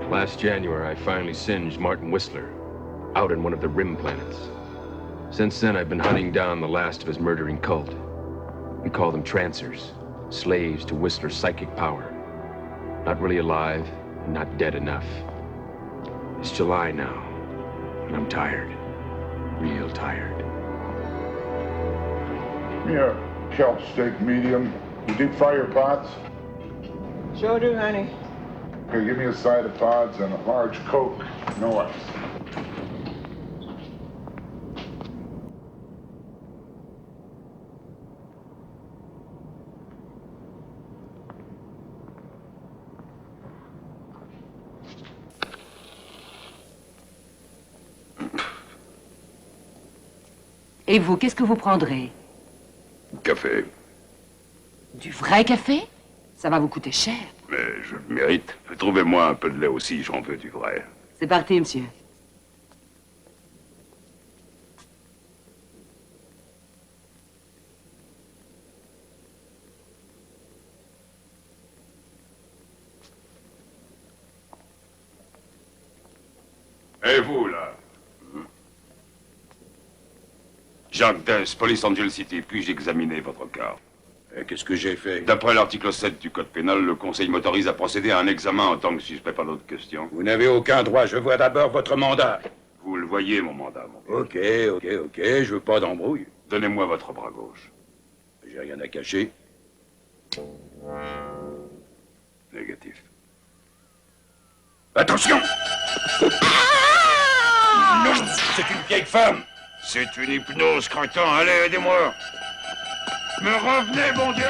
Last January, I finally singed Martin Whistler out on one of the rim planets. Since then, I've been hunting down the last of his murdering cult. We call them Trancers, slaves to Whistler's psychic power. Not really alive, and not dead enough. It's July now, and I'm tired. Real tired. Give me a kelp steak medium. You deep fry your pods? Sure do, honey. Okay, give me a side of pods and a large Coke, no ice. Et vous, qu'est-ce que vous prendrez? Café. Du vrai café? Ça va vous coûter cher. Mais je le mérite. Trouvez-moi un peu de lait aussi, j'en veux du vrai. C'est parti, monsieur. Et vous, là? Jacques Dess, Police Angel City, puis-je examiner votre cas? Qu'est-ce que j'ai fait? D'après l'article 7 du Code pénal, le Conseil m'autorise à procéder à un examen en tant que suspect. Pas d'autres questions. Vous n'avez aucun droit. Je vois d'abord votre mandat. Vous le voyez, mon mandat, mon Ok. Je veux pas d'embrouille. Donnez-moi votre bras gauche. J'ai rien à cacher. Négatif. Attention! Non, c'est une vieille femme! C'est une hypnose, crétin. Allez, aidez-moi. Me revenez, mon Dieu!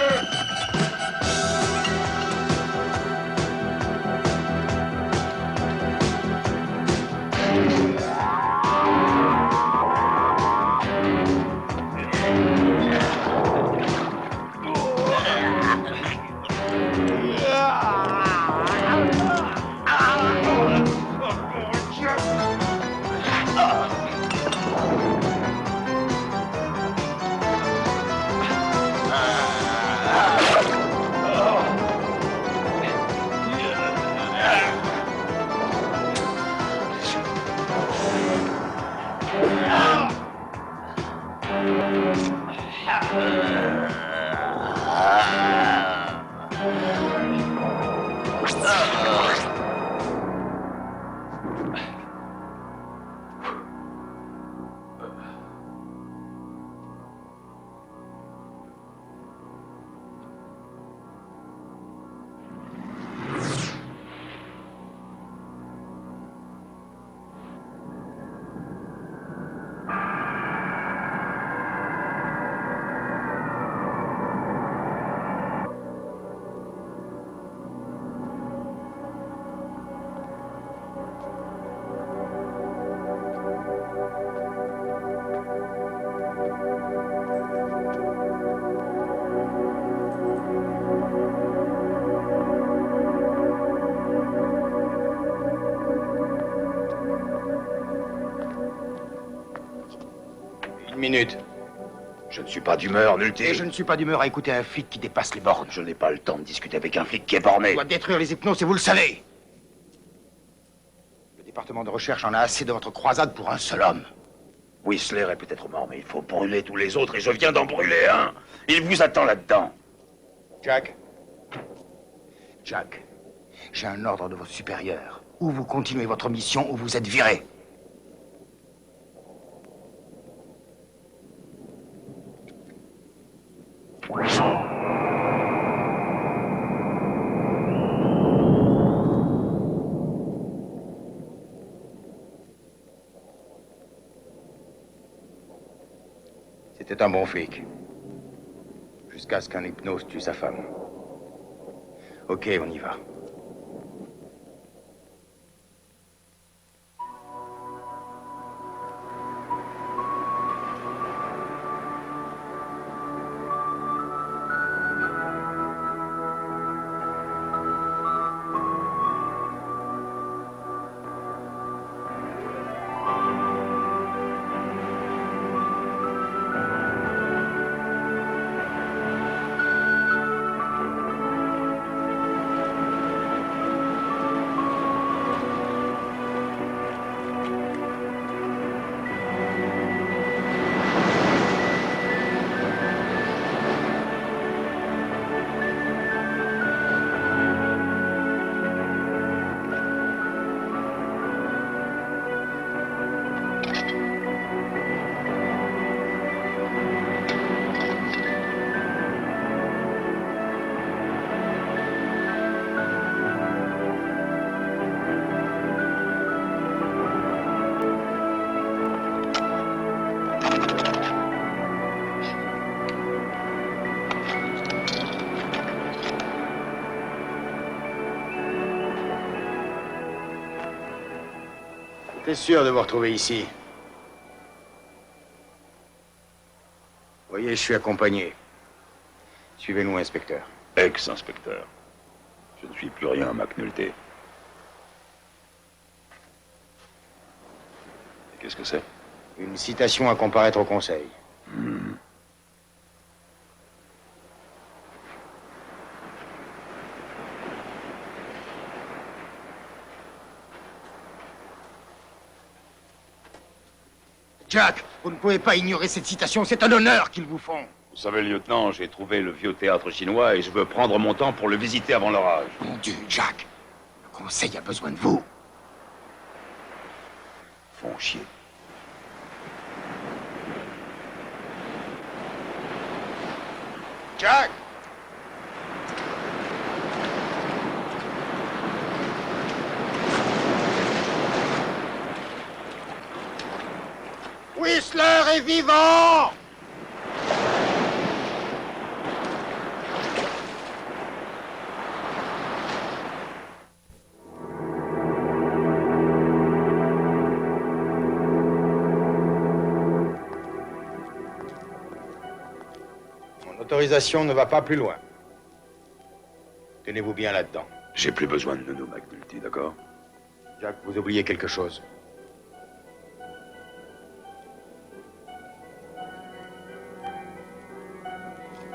Minute. Je ne suis pas d'humeur, Nulty. Et je ne suis pas d'humeur à écouter un flic qui dépasse les bornes. Je n'ai pas le temps de discuter avec un flic qui est borné. Il doit détruire les hypnoses et vous le savez. Le département de recherche en a assez de votre croisade pour un seul homme. Whistler est peut-être mort, mais il faut brûler tous les autres et je viens d'en brûler un. Il vous attend là-dedans. Jack, j'ai un ordre de votre supérieur. Ou vous continuez votre mission ou vous êtes viré. C'était un bon flic. Jusqu'à ce qu'un hypnose tue sa femme. Ok, on y va. J'étais sûr de vous retrouver ici. Vous voyez, je suis accompagné. Suivez-nous, inspecteur. Ex-inspecteur. Je ne suis plus rien, McNulty. Et qu'est-ce que c'est? Une citation à comparaître au conseil. Jack, vous ne pouvez pas ignorer cette citation, c'est un honneur qu'ils vous font. Vous savez, lieutenant, j'ai trouvé le vieux théâtre chinois et je veux prendre mon temps pour le visiter avant l'orage. Mon Dieu, Jack, le conseil a besoin de vous. Font chier. Jack! Whistler est vivant! Mon autorisation ne va pas plus loin. Tenez-vous bien là-dedans. J'ai plus besoin de nounou, McNulty, d'accord? Jack, vous oubliez quelque chose.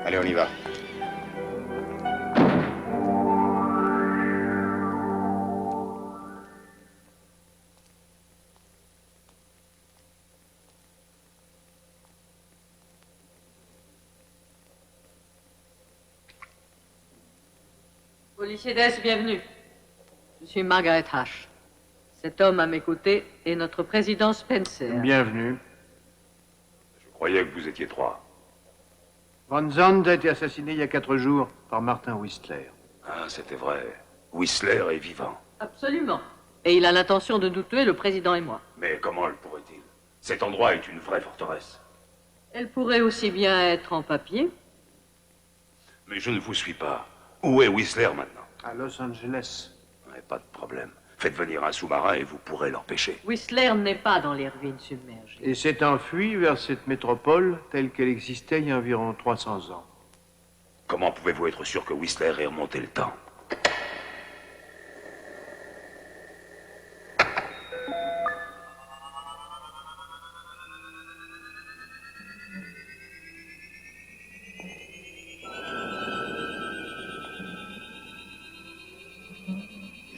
Allez, on y va. Policier Dess, bienvenue. Je suis Margaret Hash. Cet homme à mes côtés est notre président Spencer. Bienvenue. Je croyais que vous étiez trois. Von Zandt a été assassiné il y a 4 jours par Martin Whistler. Ah, c'était vrai. Whistler est vivant. Absolument. Et il a l'intention de nous tuer, le président et moi. Mais comment le pourrait-il? Cet endroit est une vraie forteresse. Elle pourrait aussi bien être en papier. Mais je ne vous suis pas. Où est Whistler maintenant? À Los Angeles. Ouais, pas de problème. Faites venir un sous-marin et vous pourrez l'empêcher. Whistler n'est pas dans les ruines submergées. Et s'est enfui vers cette métropole telle qu'elle existait il y a environ 300 ans. Comment pouvez-vous être sûr que Whistler ait remonté le temps?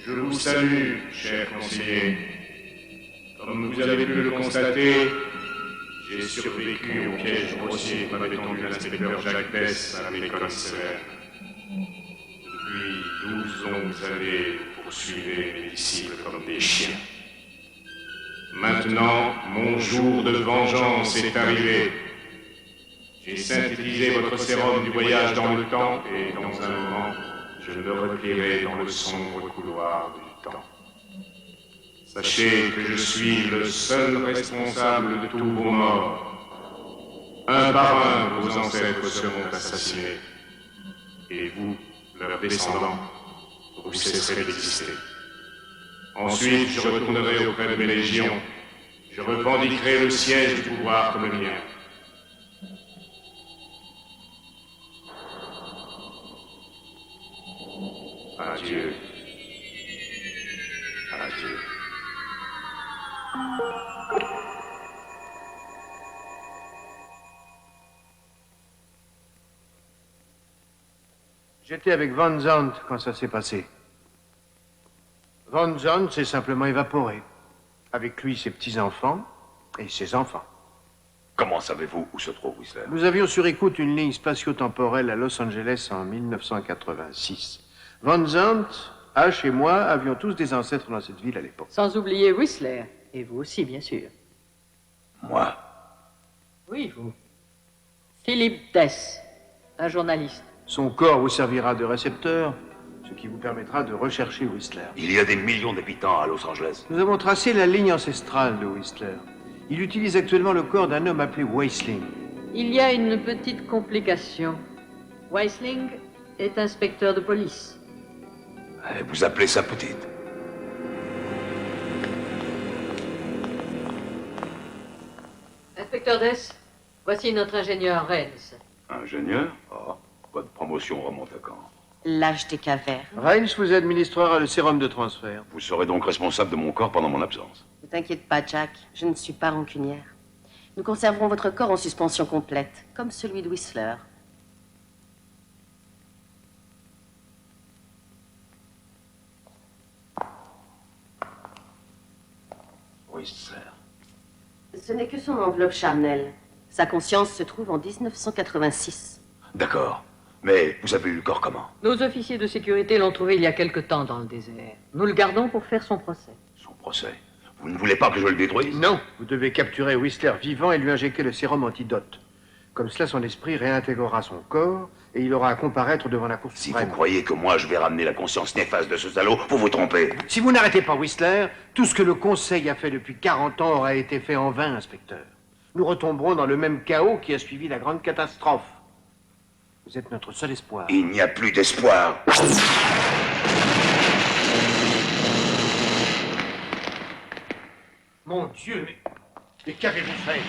Je vous salue, cher conseiller. Comme vous avez pu le constater, j'ai survécu au piège grossier que m'avait tendu l'inspecteur Jacques Bess à mes commissaires. Depuis 12 longues années, vous poursuivez mes disciples comme des chiens. Maintenant, mon jour de vengeance est arrivé. J'ai synthétisé votre sérum du voyage dans le temps et dans un moment, je me replierai dans le sombre couloir du temps. Sachez que je suis le seul responsable de tous vos morts. Un par un, vos ancêtres seront assassinés. Et vous, leurs descendants, vous cesserez d'exister. Ensuite, je retournerai auprès de mes légions. Je revendiquerai le siège du pouvoir comme le mien. Adieu. Adieu. J'étais avec Von Zandt quand ça s'est passé. Von Zandt s'est simplement évaporé. Avec lui, ses petits-enfants et ses enfants. Comment savez-vous où se trouve Whistler? Nous avions sur écoute une ligne spatio-temporelle à Los Angeles en 1986. Von Zandt, H et moi avions tous des ancêtres dans cette ville à l'époque. Sans oublier Whistler. Et vous aussi, bien sûr. Moi? Oui, vous. Philippe Dess, un journaliste. Son corps vous servira de récepteur, ce qui vous permettra de rechercher Whistler. Il y a des millions d'habitants à Los Angeles. Nous avons tracé la ligne ancestrale de Whistler. Il utilise actuellement le corps d'un homme appelé Weisling. Il y a une petite complication. Weisling est inspecteur de police. Vous appelez ça petite? Inspecteur Dess, voici notre ingénieur Rennes. Ingénieur? Oh, votre promotion remonte à quand? L'âge des cavernes. Reigns vous administrera le sérum de transfert. Vous serez donc responsable de mon corps pendant mon absence. Ne t'inquiète pas, Jack, je ne suis pas rancunière. Nous conserverons votre corps en suspension complète, comme celui de Whistler. Whistler. Ce n'est que son enveloppe charnelle. Sa conscience se trouve en 1986. D'accord. Mais vous avez eu le corps comment? Nos officiers de sécurité l'ont trouvé il y a quelque temps dans le désert. Nous le gardons pour faire son procès. Son procès? Vous ne voulez pas que je le détruise? Non, vous devez capturer Whistler vivant et lui injecter le sérum antidote. Comme cela, son esprit réintégrera son corps et il aura à comparaître devant la Cour Si suprême. vous croyez que moi je vais ramener la conscience néfaste de ce salaud, vous vous trompez. Si vous n'arrêtez pas Whistler, tout ce que le Conseil a fait depuis 40 ans aura été fait en vain, inspecteur. Nous retomberons dans le même chaos qui a suivi la grande catastrophe. Vous êtes notre seul espoir. Il n'y a plus d'espoir. Mon Dieu, mais qu'avez-vous fait?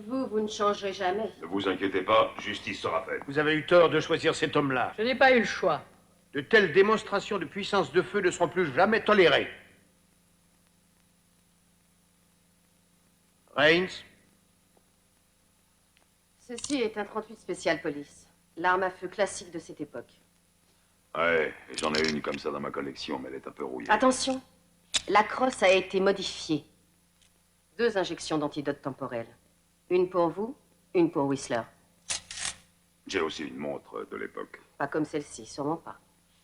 Vous ne changerez jamais. Ne vous inquiétez pas, justice sera faite. Vous avez eu tort de choisir cet homme-là. Je n'ai pas eu le choix. De telles démonstrations de puissance de feu ne seront plus jamais tolérées. Reigns, Ceci est un 38 spécial police. L'arme à feu classique de cette époque. Ouais, et j'en ai une comme ça dans ma collection, mais elle est un peu rouillée. Attention, la crosse a été modifiée. 2 injections d'antidote temporel. Une pour vous, une pour Whistler. J'ai aussi une montre de l'époque. Pas comme celle-ci, sûrement pas.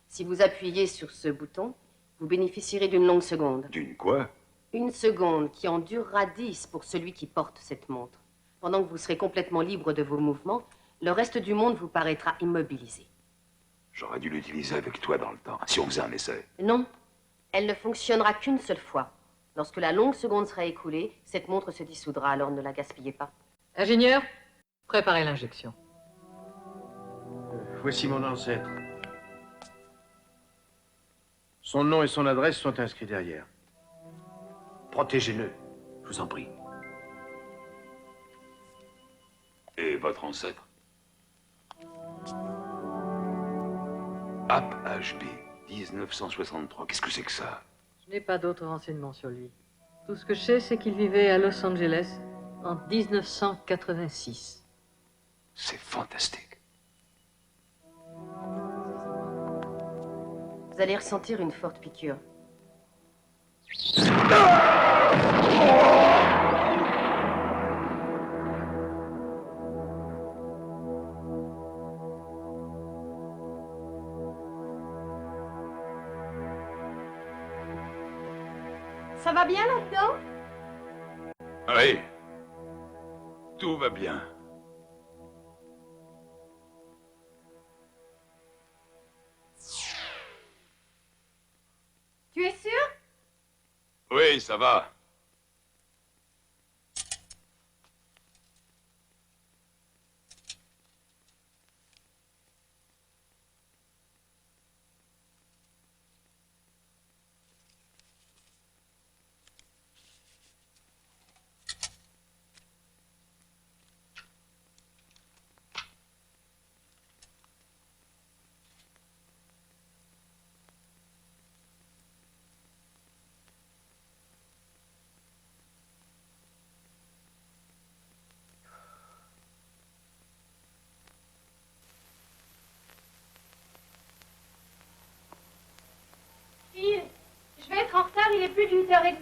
Si vous appuyez sur ce bouton, vous bénéficierez d'une longue seconde. D'une quoi? Une seconde qui en durera 10 pour celui qui porte cette montre. Pendant que vous serez complètement libre de vos mouvements, le reste du monde vous paraîtra immobilisé. J'aurais dû l'utiliser avec toi dans le temps, si on faisait un essai. Non, elle ne fonctionnera qu'une seule fois. Lorsque la longue seconde sera écoulée, cette montre se dissoudra, alors ne la gaspillez pas. Ingénieur, préparez l'injection. voici mon ancêtre. Son nom et son adresse sont inscrits derrière. Protégez-le, je vous en prie. Et votre ancêtre? App HB, 1963. Qu'est-ce que c'est que ça? Je n'ai pas d'autres renseignements sur lui. Tout ce que je sais, c'est qu'il vivait à Los Angeles en 1986. C'est fantastique. Vous allez ressentir une forte piqûre. Ça va bien là-dedans? Oui. Tout va bien. Tu es sûr? Oui, ça va. Phil, je vais être en retard, il est plus de 8h30.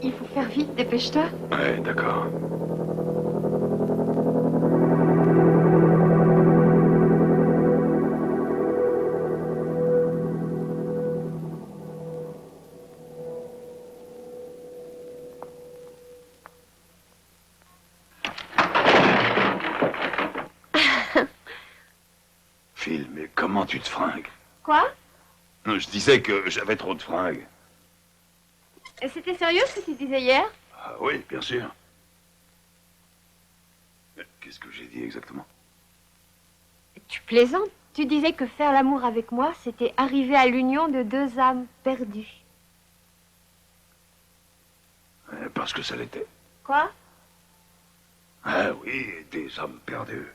Il faut faire vite, dépêche-toi. Ouais, d'accord. Phil, mais comment tu te fringues? Quoi? Non, je disais que j'avais trop de fringues. Et c'était sérieux ce que tu disais hier? Ah oui, bien sûr. Qu'est-ce que j'ai dit exactement? Tu plaisantes. Tu disais que faire l'amour avec moi, c'était arriver à l'union de deux âmes perdues. Parce que ça l'était. Quoi? Ah oui, des âmes perdues.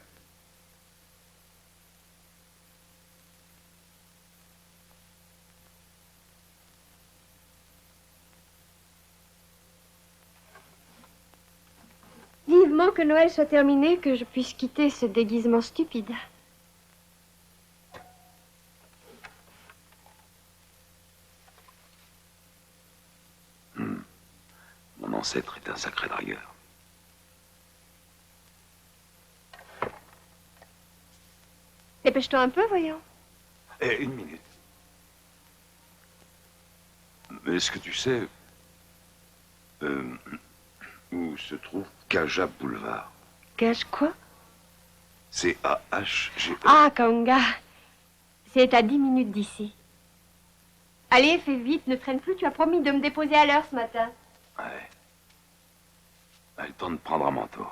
Vivement que Noël soit terminé, que je puisse quitter ce déguisement stupide. Mon ancêtre est un sacré dragueur. Dépêche-toi un peu, voyons. Une minute. Est-ce que tu sais où se trouve Kaja Boulevard? Cache quoi? C-A-H-G-E. Ah, Kaunga. C'est à 10 minutes d'ici. Allez, fais vite, ne traîne plus. Tu as promis de me déposer à l'heure ce matin. Ouais. Le temps de prendre un manteau.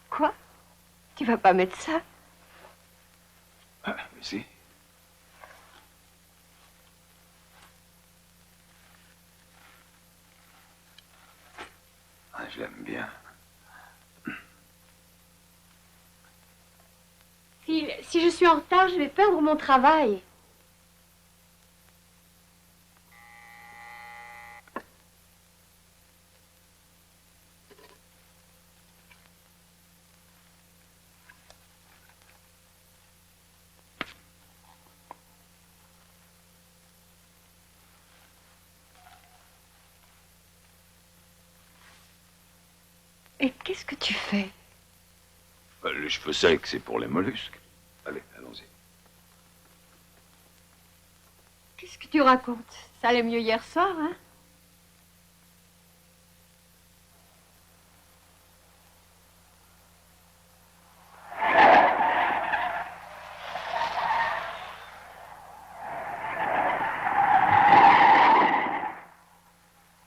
Quoi? Tu vas pas mettre ça? Ah, mais si. Ah, je l'aime bien. Phil, si je suis en retard, je vais perdre mon travail. Et qu'est-ce que tu fais? Les cheveux secs, c'est pour les mollusques. Allez, allons-y. Qu'est-ce que tu racontes? Ça allait mieux hier soir, hein?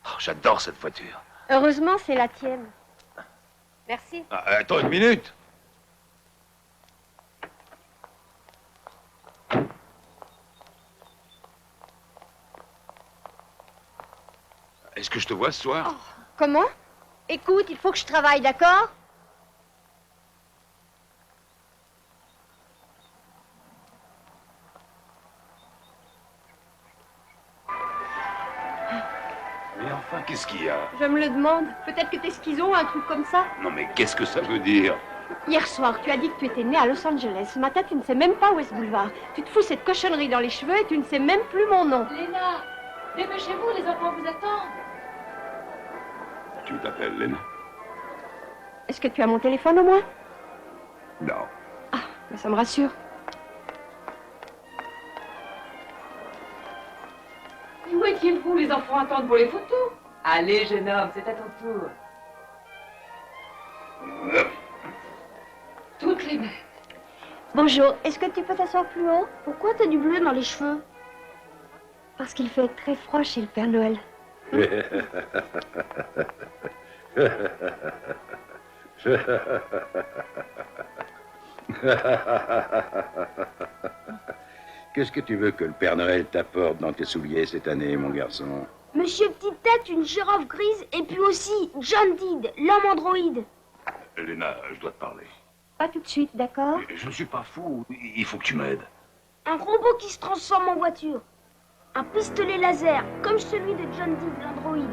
Oh, j'adore cette voiture. Heureusement, c'est la tienne. Merci. Ah, attends une minute. Est-ce que je te vois ce soir? Comment? Écoute, il faut que je travaille, d'accord? Mais enfin, qu'est-ce qu'il y a? Je me le demande. Peut-être que t'es schizo, un truc comme ça. Non, mais qu'est-ce que ça veut dire? Hier soir, tu as dit que tu étais né à Los Angeles. Ce matin, tu ne sais même pas où est ce boulevard. Tu te fous cette cochonnerie dans les cheveux et tu ne sais même plus mon nom. Léna, dépêchez-vous, les enfants vous attendent. Tu t'appelles Léna? Est-ce que tu as mon téléphone au moins? Non. Ah, mais ça me rassure. Où étiez-vous? Les enfants attendent pour les photos. Allez, jeune homme, c'est à ton tour. Toutes les mêmes. Bonjour, est-ce que tu peux t'asseoir plus haut? Pourquoi t'as du bleu dans les cheveux? Parce qu'il fait très froid chez le Père Noël. Qu'est-ce que tu veux que le Père Noël t'apporte dans tes souliers cette année, mon garçon? Monsieur Petite Tête, une girafe grise, et puis aussi John Deed, l'homme androïde. Léna, je dois te parler. Pas tout de suite, d'accord? Je ne suis pas fou. Il faut que tu m'aides. Un robot qui se transforme en voiture. Un pistolet laser, comme celui de John Deed, l'androïde.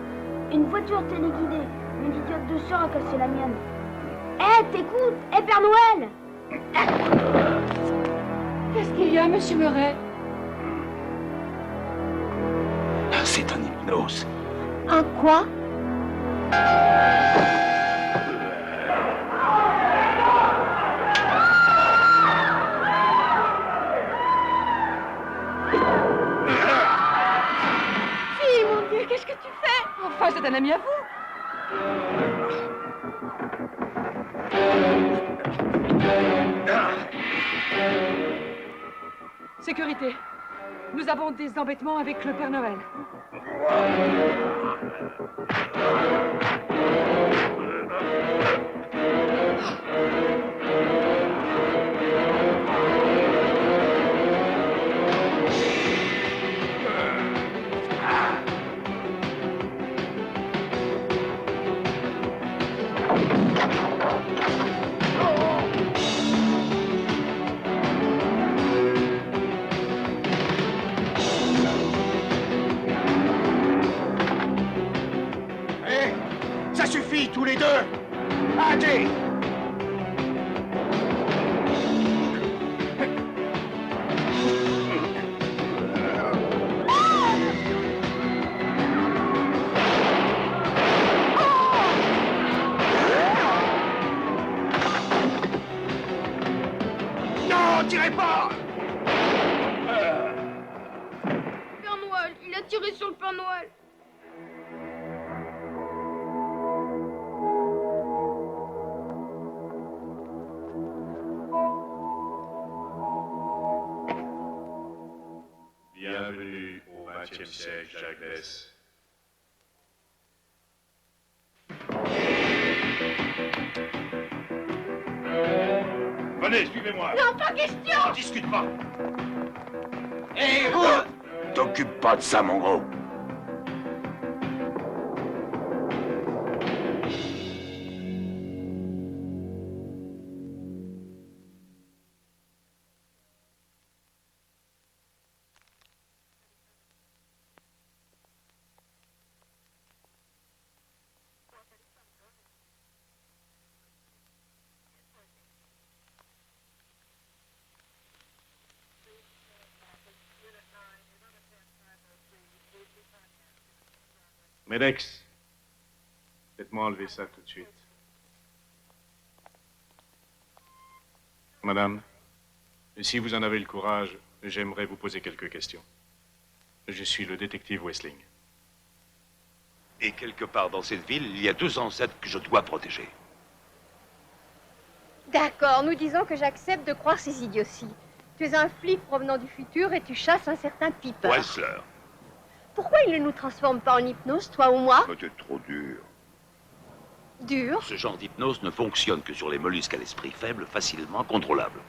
Une voiture téléguidée. Une idiote de sœur a cassé la mienne. T'écoutes? Père Noël! Qu'est-ce qu'il y a, monsieur Murray? C'est un hypnose. Un quoi? Fille, mon Dieu, qu'est-ce que tu fais? Enfin, c'est un ami à vous. Sécurité. Nous avons des embêtements avec le Père Noël. Ça suffit, tous les deux! Arrêtez! Non, tirez pas! Père Noël, il a tiré sur le Père Noël. Bienvenue au XXe siècle, Jacques Dess. Venez, suivez-moi. Non, pas question! On discute pas. Hé, vous! T'occupe pas de ça, mon gros. Medex, faites-moi enlever ça tout de suite. Madame, si vous en avez le courage, j'aimerais vous poser quelques questions. Je suis le détective Wessling. Et quelque part dans cette ville, il y a 2 ancêtres que je dois protéger. D'accord, nous disons que j'accepte de croire ces idioties. Tu es un flic provenant du futur et tu chasses un certain Piper. Wessler. Pourquoi il ne nous transforme pas en hypnose, toi ou moi? Mais t'es trop dur. Dur? Ce genre d'hypnose ne fonctionne que sur les mollusques à l'esprit faible, facilement contrôlables.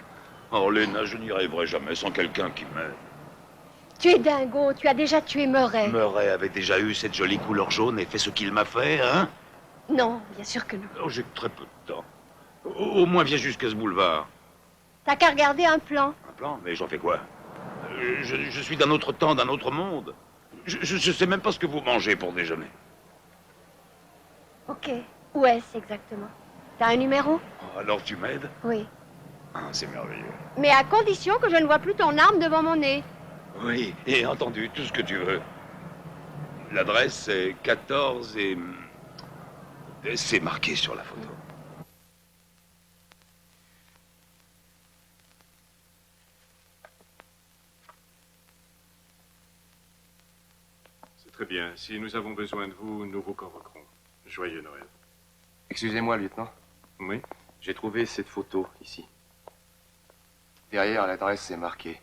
Oh, Léna, je n'y arriverai jamais sans quelqu'un qui m'aide. Tu es dingo, tu as déjà tué Murray. Murray avait déjà eu cette jolie couleur jaune et fait ce qu'il m'a fait, hein? Non, bien sûr que non. Oh, j'ai très peu de temps. Au moins, viens jusqu'à ce boulevard. T'as qu'à regarder un plan. Un plan? Mais j'en fais quoi? Je suis d'un autre temps, d'un autre monde. Je sais même pas ce que vous mangez pour déjeuner. Ok. Où est-ce exactement? T'as un numéro? Oh, alors tu m'aides? Oui. Ah, c'est merveilleux. Mais à condition que je ne vois plus ton arme devant mon nez. Oui, et entendu, tout ce que tu veux. L'adresse, c'est 14 et c'est marqué sur la photo. C'est très bien. Si nous avons besoin de vous, nous vous convoquerons. Joyeux Noël. Excusez-moi, lieutenant. Oui? J'ai trouvé cette photo ici. Derrière, l'adresse est marquée.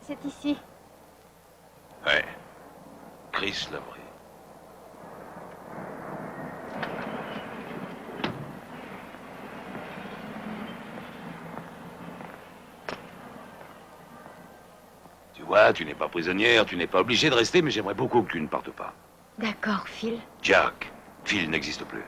C'est ici. Ouais. Chris Labrie. Tu vois, tu n'es pas prisonnière, tu n'es pas obligée de rester, mais j'aimerais beaucoup que tu ne partes pas. D'accord, Phil. Jack, Phil n'existe plus.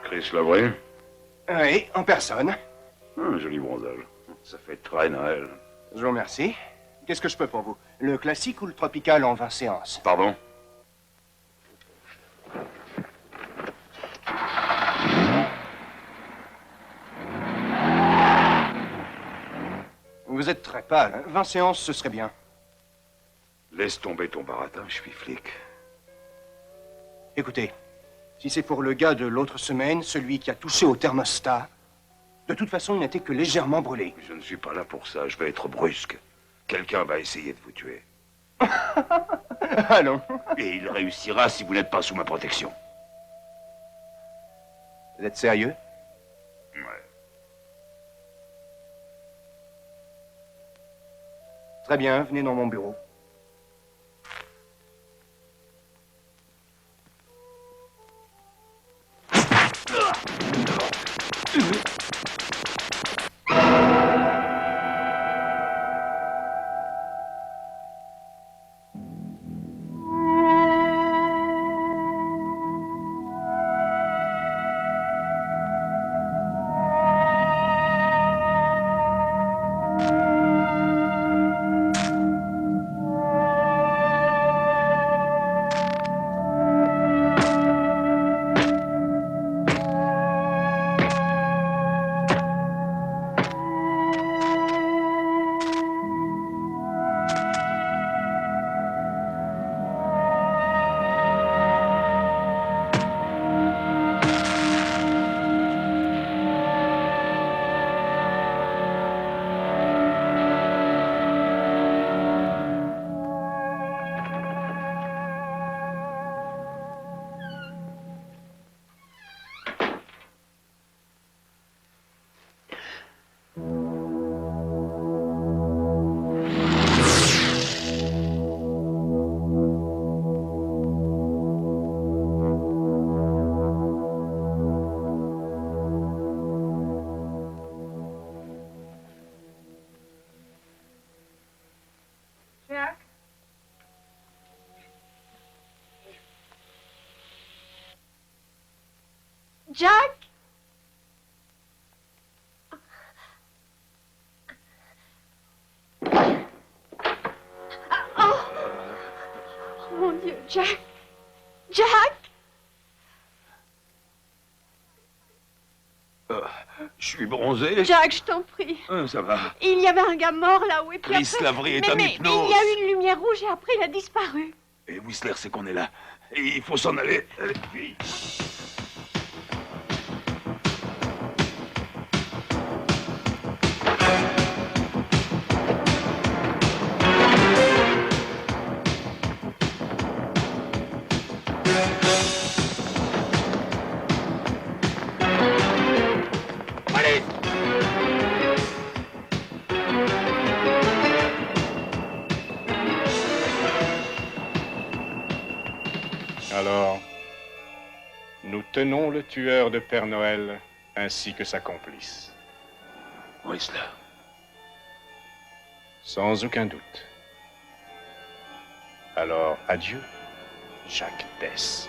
Chris Labrie? Oui, en personne. Un joli bronzage. Ça fait très Noël. Je vous remercie. Qu'est-ce que je peux pour vous? Le classique ou le tropical en 20 séances? Pardon? Vous êtes très pâle. 20 séances, ce serait bien. Laisse tomber ton baratin, je suis flic. Écoutez, si c'est pour le gars de l'autre semaine, celui qui a touché au thermostat, de toute façon, il n'était que légèrement brûlé. Je ne suis pas là pour ça, je vais être brusque. Quelqu'un va essayer de vous tuer. Allons. Et il réussira si vous n'êtes pas sous ma protection. Vous êtes sérieux? Ouais. Très bien, venez dans mon bureau. Jack? Jack? Oh! Oh mon Dieu, Jack! Jack! Je suis bronzé. Jack, je t'en prie. Ça va. Il y avait un gars mort là-haut et puis Chris après... Lavery est en mais hypnose. il y a eu une lumière rouge et après il a disparu. Et Whistler sait qu'on est là. Et il faut s'en aller. Allez, vite. Alors, nous tenons le tueur de Père Noël ainsi que sa complice. Whistler. Sans aucun doute. Alors, adieu, Jacques Dess.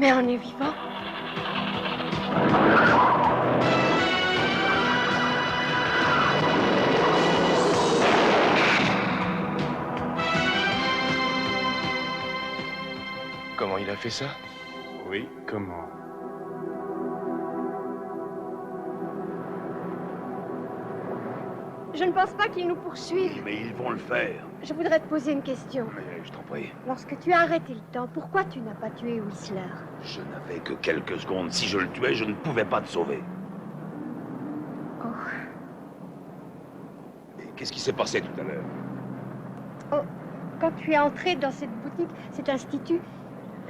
Mais on est vivant. Comment il a fait ça? Oui, comment? Je ne pense pas qu'ils nous poursuivent. Mais ils vont le faire. Je voudrais te poser une question. Mais je t'en prie. Lorsque tu as arrêté le temps, pourquoi tu n'as pas tué Whistler? Je n'avais que quelques secondes. Si je le tuais, je ne pouvais pas te sauver. Oh. Et qu'est-ce qui s'est passé tout à l'heure? Oh, quand tu es entré dans cette boutique, cet institut,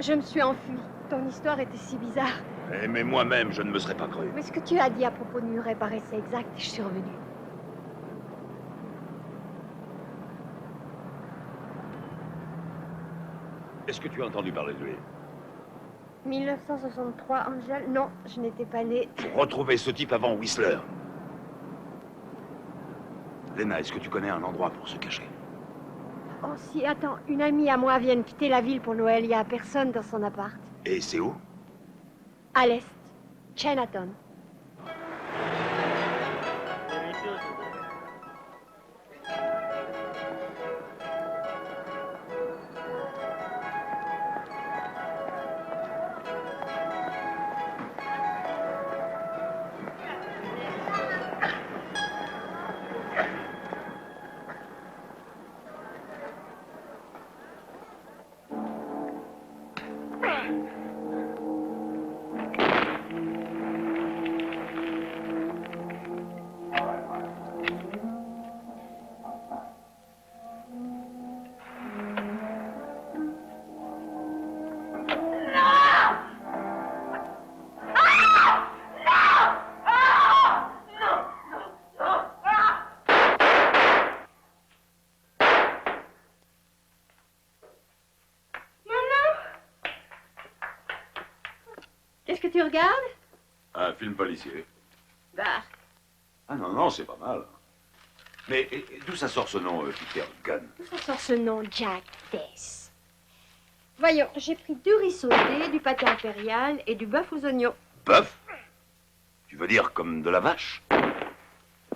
je me suis enfuie. Ton histoire était si bizarre. Mais moi-même, je ne me serais pas cru. Mais ce que tu as dit à propos de Murray paraissait exact et je suis revenue. Est-ce que tu as entendu parler de lui? 1963, Angel? Non, je n'étais pas née. Pour retrouver ce type avant Whistler. Lena, est-ce que tu connais un endroit pour se cacher? Oh si, attends, une amie à moi vient de quitter la ville pour Noël. Il n'y a personne dans son appart. Et c'est où? À l'est. Chinatown. Qu'est-ce que tu regardes? Un film policier. Bah. Ah non, non, c'est pas mal. Mais d'où ça sort ce nom, Peter Gunn? D'où ça sort ce nom, Jack Tess? Voyons, j'ai pris 2 riz sautés, du pâté impérial et du bœuf aux oignons. Bœuf? Tu veux dire comme de la vache?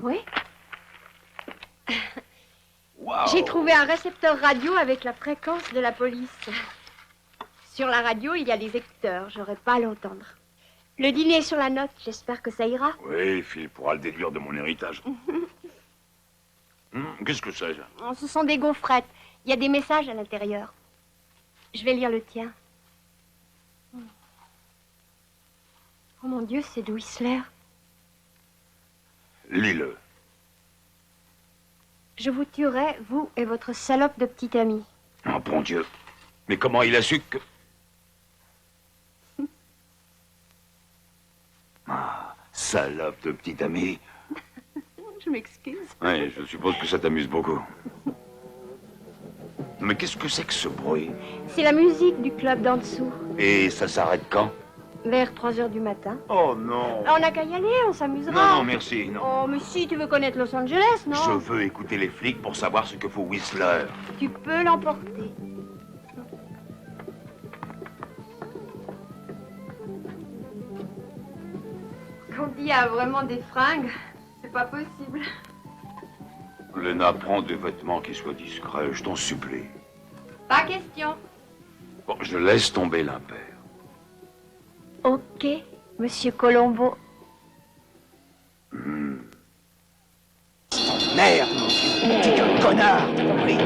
Oui. Wow. J'ai trouvé un récepteur radio avec la fréquence de la police. Sur la radio, il y a des écouteurs. J'aurais pas à l'entendre. Le dîner est sur la note. J'espère que ça ira. Oui, Phil pourra le déduire de mon héritage. Qu'est-ce que c'est, ça? Oh, ce sont des gaufrettes. Il y a des messages à l'intérieur. Je vais lire le tien. Oh mon Dieu, c'est de Whistler. Lis-le. Je vous tuerai, vous et votre salope de petite amie. Oh, bon Dieu. Mais comment il a su que... Ah, salope de petite amie. Je m'excuse. Oui, je suppose que ça t'amuse beaucoup. Mais qu'est-ce que c'est que ce bruit? C'est la musique du club d'en dessous. Et ça s'arrête quand? Vers 3 heures du matin. Oh non. On n'a qu'à y aller, on s'amusera. Non, non, merci, non. Oh, mais si, tu veux connaître Los Angeles, non? Je veux écouter les flics pour savoir ce que faut Whistler. Tu peux l'emporter. Candy a vraiment des fringues. C'est pas possible. Lena, prends des vêtements qui soient discrets, je t'en supplie. Pas question. Bon, je laisse tomber l'impair. Ok, Monsieur Colombo. Merde, monsieur. T'es qu'un connard, t'as compris?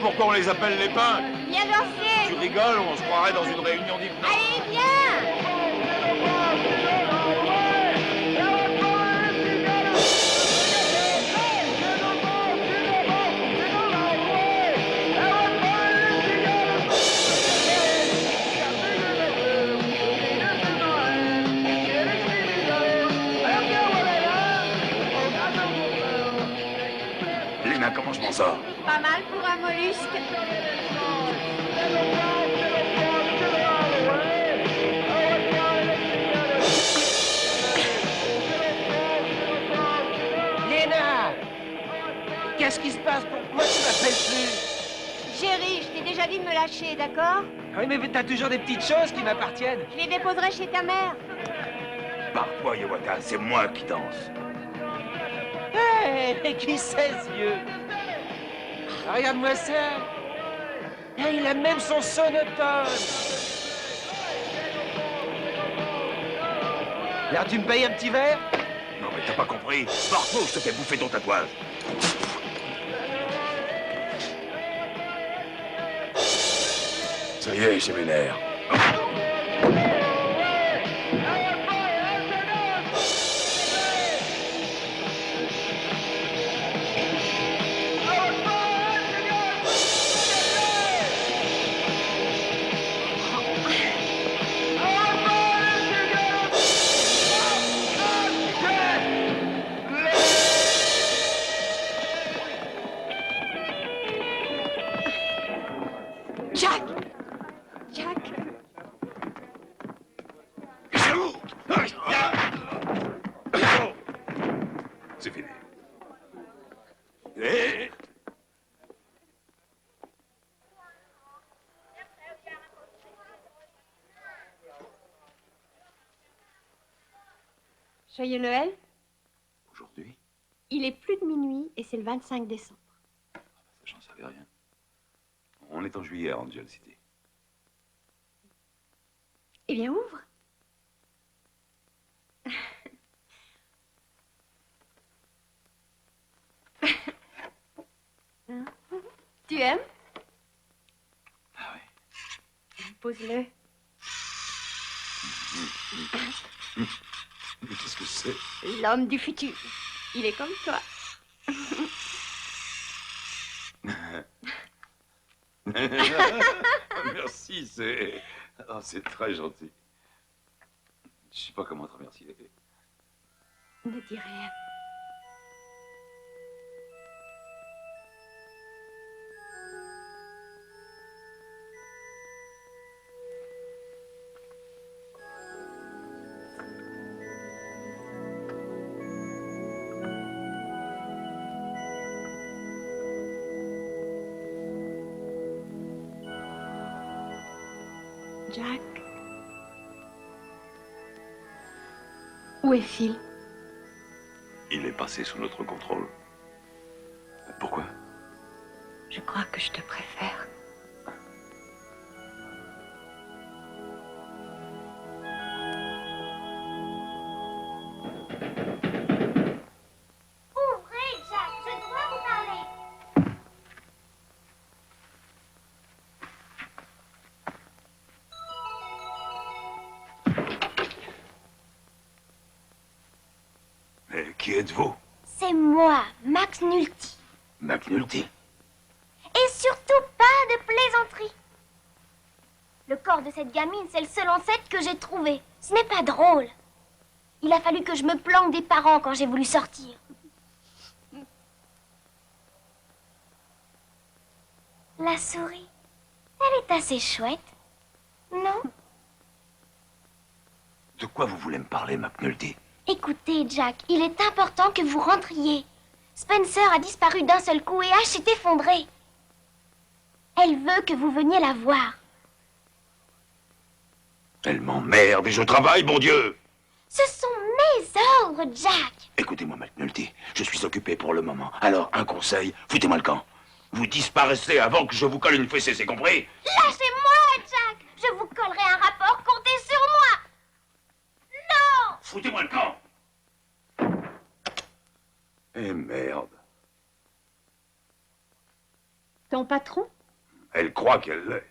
Pourquoi on les appelle les pins? Viens danser. Tu rigoles, on se croirait dans une réunion d'hypnose. Allez, viens. Je mal pour un mollusque. Léna! Qu'est-ce qui se passe? Pourquoi tu m'appelles plus? Chérie, je t'ai déjà dit de me lâcher, d'accord? Oui, mais t'as toujours des petites choses qui m'appartiennent. Je les déposerai chez ta mère. Parfois, Yawata, c'est moi qui danse. Hé, mais qui c'est ce vieux? Regarde-moi ça. Il a même son sonotone. Là, tu me payes un petit verre? Non, mais t'as pas compris. Parfois, je te fais bouffer ton tatouage. Ça y est, j'ai mes nerfs. Jack! Jack! C'est fini. Eh. Joyeux Noël. Aujourd'hui, Il est plus de minuit et c'est le 25 décembre. ça, j'en savais rien. On est en juillet à Angel City. Eh bien, ouvre. Hein? Tu aimes? Ah Pose-le. Mais qu'est-ce que c'est? L'homme du futur. Il est comme toi. Merci, c'est très gentil. Je sais pas comment te remercier. Ne dis rien. Jack. Où est Phil? Il est passé sous notre contrôle. Pourquoi? Je crois que je te préfère. Ouvrez, Jack, je dois vous parler. Mais qui êtes-vous? C'est moi, Max Nulty. McNulty? Et surtout pas de plaisanterie. Le corps de cette gamine, c'est le seul ancêtre que j'ai trouvé. Ce n'est pas drôle. Il a fallu que je me planque des parents quand j'ai voulu sortir. La souris, elle est assez chouette, non? De quoi vous voulez me parler, McNulty? Écoutez, Jack, il est important que vous rentriez. Spencer a disparu d'un seul coup et Ash s'est effondré. Elle veut que vous veniez la voir. Elle m'emmerde et je travaille, bon Dieu! Ce sont mes ordres, Jack. Écoutez-moi, McNulty, je suis occupé pour le moment. Alors, un conseil, foutez-moi le camp. Vous disparaissez avant que je vous colle une fessée, c'est compris? Lâchez-moi, Jack. Je vous collerai un rapport, comptez sur moi. Non! Foutez-moi le camp! Eh merde. Ton patron? Elle croit qu'elle l'est.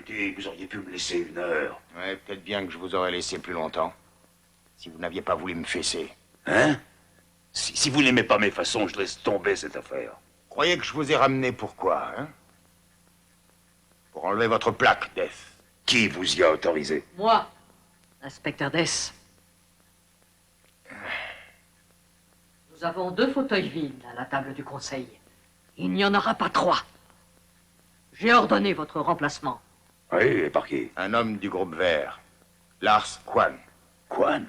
politique, vous auriez pu me laisser 1 heure. Ouais, peut-être bien que je vous aurais laissé plus longtemps. Si vous n'aviez pas voulu me fesser. Hein? Si vous n'aimez pas mes façons, je laisse tomber cette affaire. Croyez que je vous ai ramené pourquoi, hein? Pour enlever votre plaque, Death. Qui vous y a autorisé? Moi, inspecteur Death. Nous avons 2 fauteuils vides à la table du conseil. Il n'y en aura pas 3. J'ai ordonné votre remplacement. Oui, et par qui? Un homme du groupe vert. Lars Kwan. Kwan?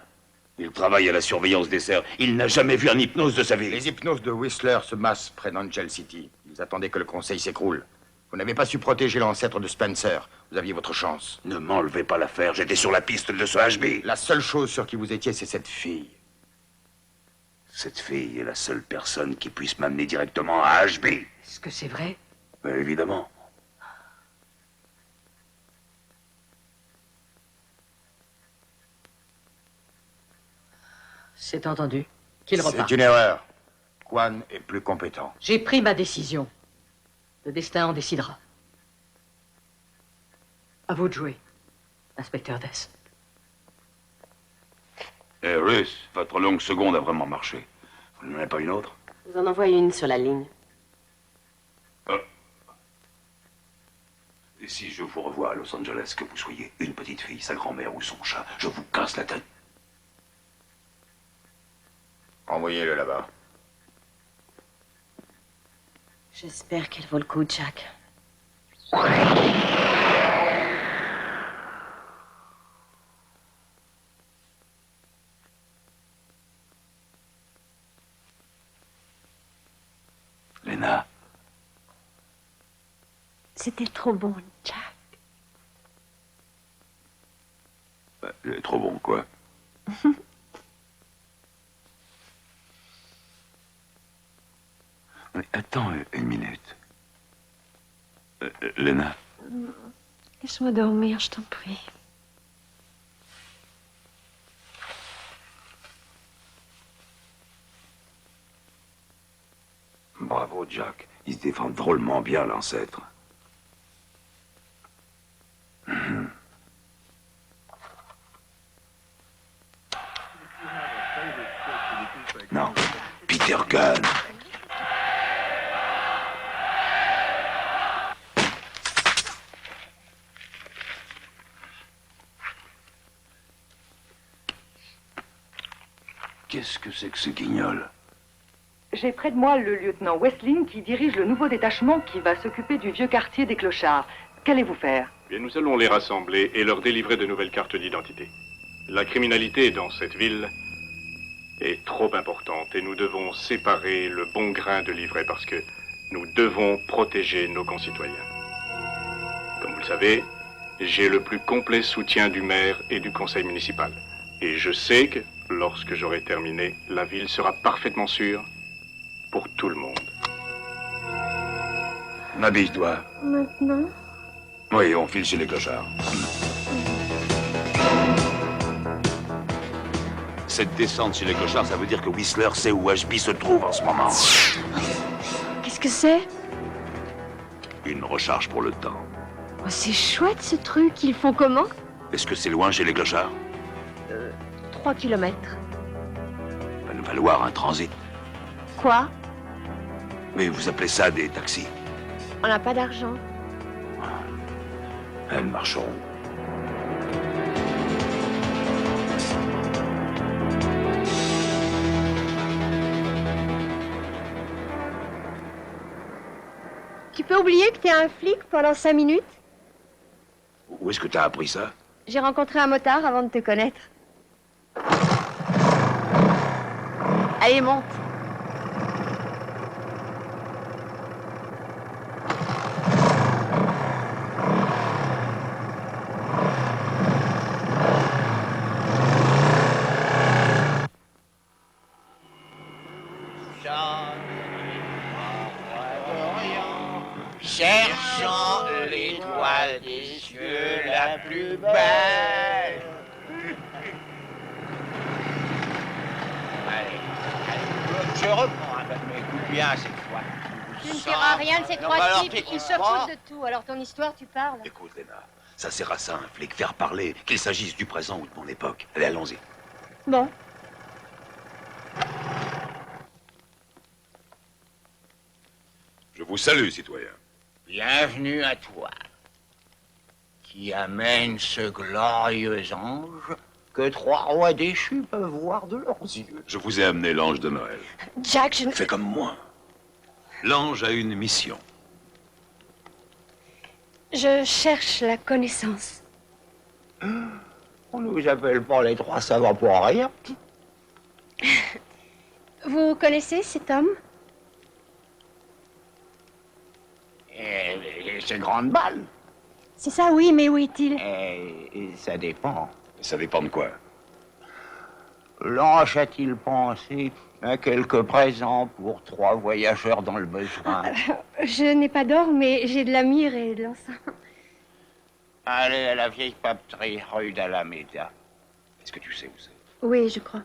Il travaille à la surveillance des serres. Il n'a jamais vu un hypnose de sa vie. Les hypnoses de Whistler se massent près d'Angel City. Ils attendaient que le conseil s'écroule. Vous n'avez pas su protéger l'ancêtre de Spencer. Vous aviez votre chance. Ne m'enlevez pas l'affaire. J'étais sur la piste de ce HB. La seule chose sur qui vous étiez, c'est cette fille. Cette fille est la seule personne qui puisse m'amener directement à HB. Est-ce que c'est vrai? Évidemment. C'est entendu. Qu'il reparte. C'est une erreur. Kwan est plus compétent. J'ai pris ma décision. Le destin en décidera. À vous de jouer, inspecteur Death. Eh, Russ, votre longue seconde a vraiment marché. Vous n'en avez pas une autre? Vous en envoyez une sur la ligne. Et si je vous revois à Los Angeles, que vous soyez une petite fille, sa grand-mère ou son chat, je vous casse la tête. Envoyez-le là-bas. J'espère qu'elle vaut le coup, Jack. Lena. C'était trop bon, Jack. Trop bon, quoi. Mais attends une minute. Lena. Laisse-moi dormir, je t'en prie. Bravo, Jack. Il se défend drôlement bien, l'ancêtre. Non, Peter Gunn. Qu'est-ce que c'est que ce guignol? J'ai près de moi le lieutenant Westling qui dirige le nouveau détachement qui va s'occuper du vieux quartier des Clochards. Qu'allez-vous faire? Bien, nous allons les rassembler et leur délivrer de nouvelles cartes d'identité. La criminalité dans cette ville est trop importante et nous devons séparer le bon grain de l'ivraie parce que nous devons protéger nos concitoyens. Comme vous le savez, j'ai le plus complet soutien du maire et du conseil municipal. Et je sais que, lorsque j'aurai terminé, la ville sera parfaitement sûre pour tout le monde. Habille-toi. Maintenant? Oui, on file chez les Clochards. Cette descente chez les Clochards, ça veut dire que Whistler sait où HB se trouve en ce moment. Qu'est-ce que c'est? Une recharge pour le temps. Oh, c'est chouette ce truc. Ils font comment? Est-ce que c'est loin chez les Clochards? 3 kilomètres. Va nous falloir un transit. Quoi? Mais vous appelez ça des taxis? On n'a pas d'argent. Elles marcheront. Tu peux oublier que t'es un flic pendant 5 minutes? Où est-ce que t'as appris ça? J'ai rencontré un motard avant de te connaître. Allez, monte. Cherchant l'étoile des cieux la plus belle. Allez, je reprends, mais écoute bien cette fois. Tu ne feras rien de ces Non, bah 3 alors, types. t'écoutes Ils se pas. foutent de tout. Alors ton histoire, tu parles? Écoute, Lena, Ça sert à ça, un flic, faire parler, qu'il s'agisse du présent ou de mon époque. Allez, allons-y. Bon. Je vous salue, citoyen. Bienvenue à toi, qui amène ce glorieux ange que 3 rois déchus peuvent voir de leurs yeux. Je vous ai amené l'ange de Noël. Jack, je ne... Fais comme moi. L'ange a une mission. Je cherche la connaissance. On nous appelle pas les 3 savants pour rien. Vous connaissez cet homme? Et ces grandes balles. C'est ça, oui, mais où est-il? Et ça dépend. Ça dépend de quoi? L'ange a-t-il pensé à quelques présents pour 3 voyageurs dans le besoin? Je n'ai pas d'or, mais j'ai de la myrrhe et de l'encens. Allez à la vieille papeterie, rue d'Alameda. Est-ce que tu sais où c'est? Oui, je crois.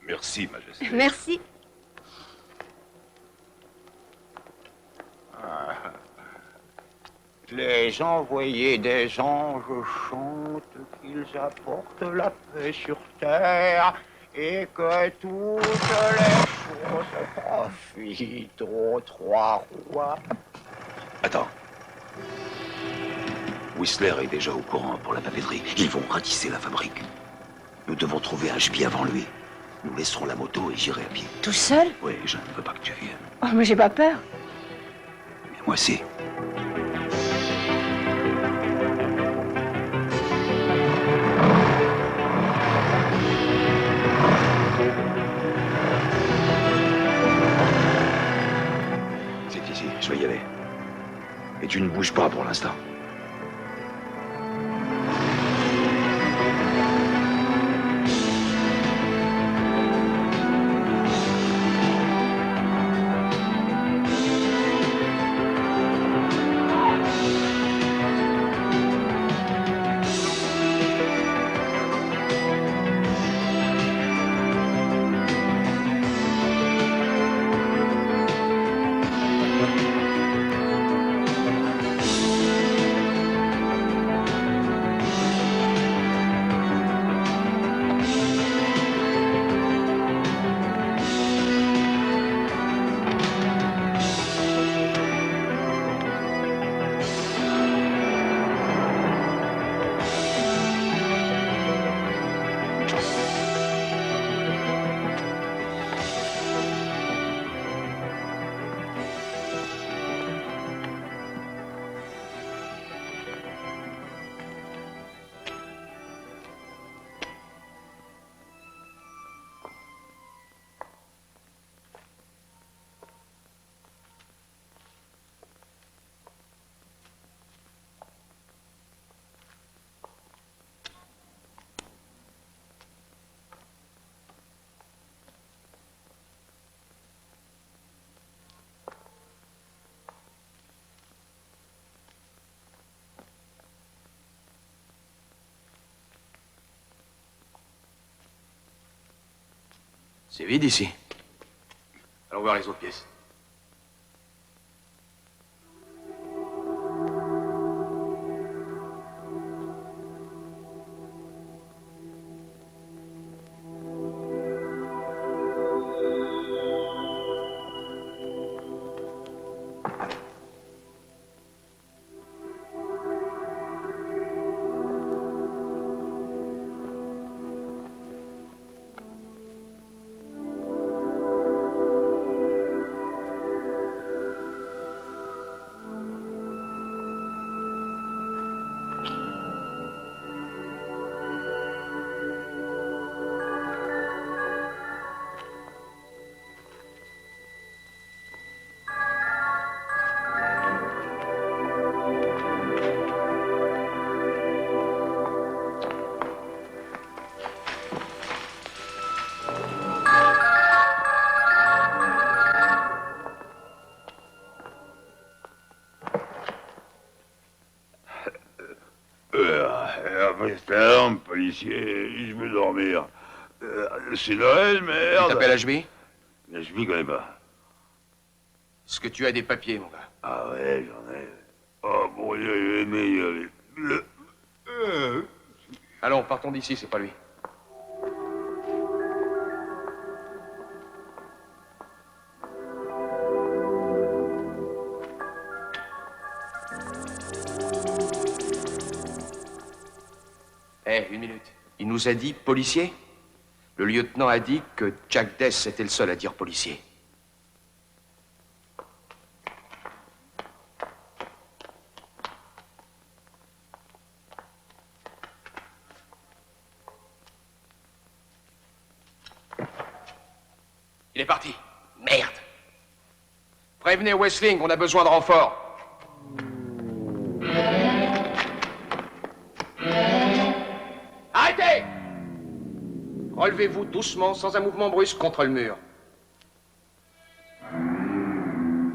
Merci, Majesté. Merci. Les envoyés des anges chantent qu'ils apportent la paix sur terre et que toutes les choses profitent aux 3 rois. Attends. Whistler est déjà au courant pour la papeterie. Ils vont ratisser la fabrique. Nous devons trouver Ashby avant lui. Nous laisserons la moto et j'irai à pied. Tout seul? Oui, je ne veux pas que tu viennes. Oh, mais j'ai pas peur. Mais moi, si. C'est ici, je vais y aller. Et tu ne bouges pas pour l'instant. C'est vide ici. Allons voir les autres pièces. Ferme, policier, je veux dormir. C'est Noël, merde. Tu t'appelles Ashby? Je m'y connais pas. Est-ce que tu as des papiers, mon gars? Ah ouais, j'en ai. Ah bon, mais... Allons, partons d'ici, c'est pas lui. Une minute. Il nous a dit policier? Le lieutenant a dit que Jack Dess était le seul à dire policier. Il est parti. Merde. Prévenez Westling, on a besoin de renfort. Arrêtez! Relevez-vous doucement, sans un mouvement brusque, contre le mur.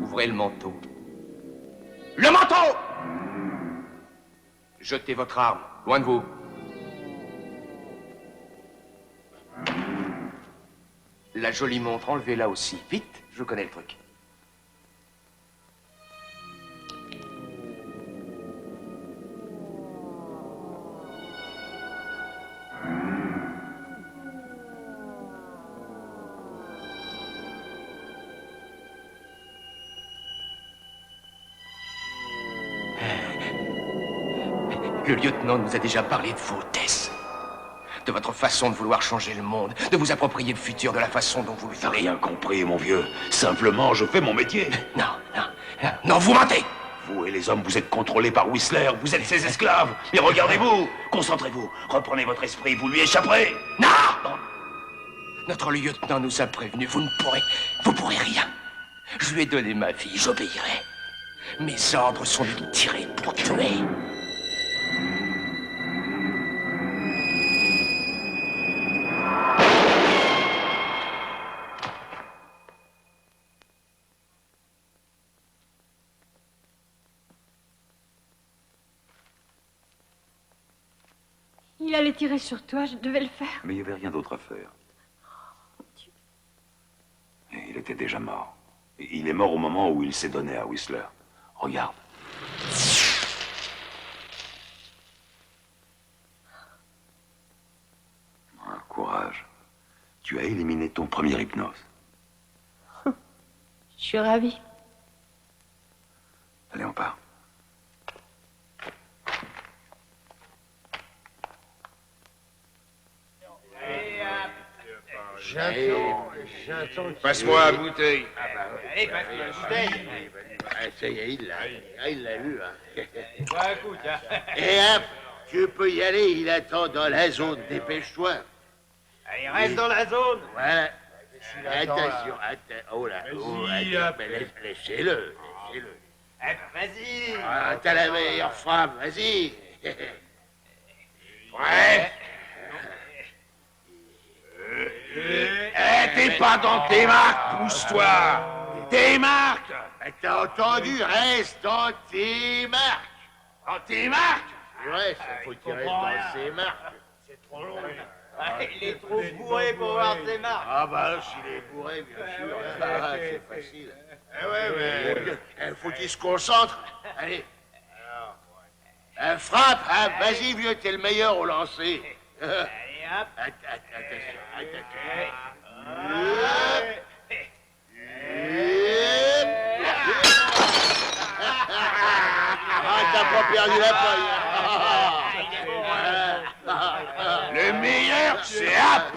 Ouvrez le manteau. Le manteau! Jetez votre arme, loin de vous. La jolie montre, enlevez-la aussi. Vite, je connais le truc. Le lieutenant nous a déjà parlé de vos Tess. De votre façon de vouloir changer le monde, de vous approprier le futur de la façon dont vous le T'as voulez. rien compris, mon vieux. Simplement, je fais mon métier. Non, vous mentez! Vous et les hommes, vous êtes contrôlés par Whistler. Vous êtes ses esclaves. Et regardez-vous. Concentrez-vous. Reprenez votre esprit. Vous lui échapperez. Non! Notre lieutenant nous a prévenus. Vous pourrez rien. Je lui ai donné ma vie, j'obéirai. Mes ordres sont de tirer pour tuer. Il allait tirer sur toi, je devais le faire. Mais il n'y avait rien d'autre à faire. Et il était déjà mort. Et il est mort au moment où il s'est donné à Whistler. Regarde. Courage. Tu as éliminé ton premier hypnose. Je suis ravie. Allez, on part. J'attends. Passe-moi la bouteille. Allez, passe-moi la bouteille. Ça y est, il l'a eu. Hein. Et hop, tu peux y aller, il attend dans la zone, dépêche-toi. Allez, reste dans la zone. Voilà. Attention, oh là, laissez-le. Vas-y. Ah, t'as la meilleure frappe, vas-y. Ouais. T'es pas dans tes marques, pousse-toi. Tes marques. T'as entendu, reste dans tes marques. Dans tes marques. Ouais, ça faut qu'il reste dans ses marques. C'est trop long. Il est trop bourré pour voir ses marques. Ah bah, s'il est bourré, bien sûr. Ah, c'est facile. Il faut qu'il se concentre. Allez. Frappe, hein. Vas-y, vieux, t'es le meilleur au lancer. Attention. Ah, t'as pas perdu la paille. Le meilleur, c'est App.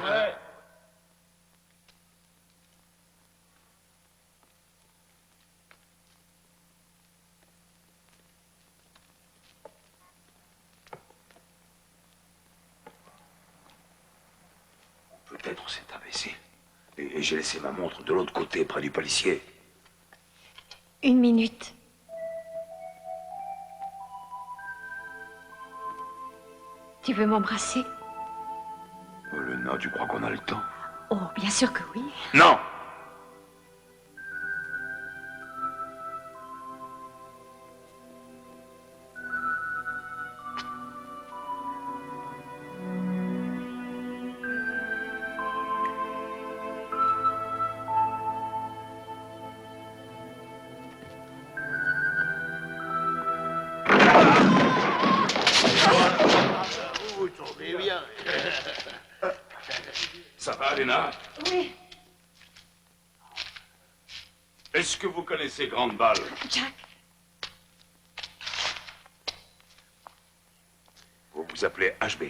Peut-être c'est imbécile. Et j'ai laissé ma montre de l'autre côté, près du policier. 1 minute. Tu veux m'embrasser? Oh, Lena, tu crois qu'on a le temps? Oh, bien sûr que oui. Non! Ça va, Léna? Oui. Est-ce que vous connaissez Grande Balle? Jack. Vous vous appelez HB.